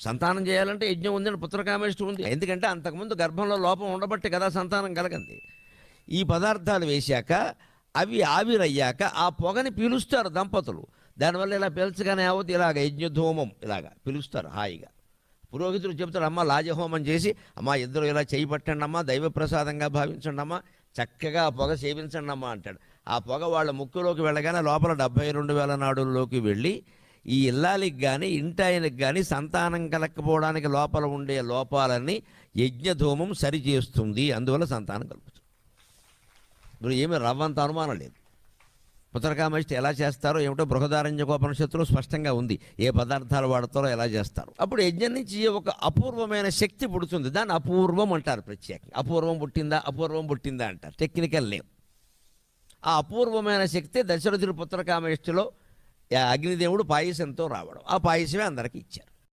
సంతానం చేయాలంటే యజ్ఞం ఉందని పుత్రకామేష్టి ఉంది. ఎందుకంటే అంతకుముందు గర్భంలో లోపం ఉండబట్టి కదా సంతానం కలగంది. ఈ పదార్థాలు వేశాక అవి ఆవిరయ్యాక ఆ పొగని పీలుస్తారు దంపతులు. దానివల్ల ఇలా పీల్చగానే అవుతుంది, ఇలాగ యజ్ఞధూమం ఇలాగా పిలుస్తారు హాయిగా. పురోహితుడు చెబుతాడు, అమ్మ లాజహోమం చేసి, అమ్మ ఇద్దరు ఇలా చేయి పట్టండి అమ్మా, దైవప్రసాదంగా భావించండి అమ్మా, చక్కగా ఆ పొగ సేవించండి అమ్మా అంటాడు. ఆ పొగ వాళ్ళ ముక్కులోకి వెళ్ళగానే లోపల 72,000 నాడుల్లోకి వెళ్ళి ఈ ఇల్లాలికి కానీ ఇంటాయనకి కానీ సంతానం కలగకపోవడానికి లోపల ఉండే లోపాలన్నీ యజ్ఞధూమం సరిచేస్తుంది. అందువల్ల సంతానం కలుగుతుంది. ఇప్పుడు ఏమీ రవ్వంత అనుమానం లేదు. పుత్రకామేష్టి ఎలా చేస్తారో ఏమిటో బృహదారణ్యకోపనిషత్తులో స్పష్టంగా ఉంది, ఏ పదార్థాలు వాడతారో ఎలా చేస్తారు. అప్పుడు యజ్ఞం నుంచి ఒక అపూర్వమైన శక్తి పుడుతుంది. దాన్ని అపూర్వం అంటారు ప్రత్యేకంగా. అపూర్వం పుట్టిందా అంటారు, టెక్నికల్ నేమ్. ఆ అపూర్వమైన శక్తి దశరథుడి పుత్రకామేష్టిలో అగ్నిదేవుడు పాయసంతో రావడం, ఆ పాయసమే అందరికీ ఇచ్చారు.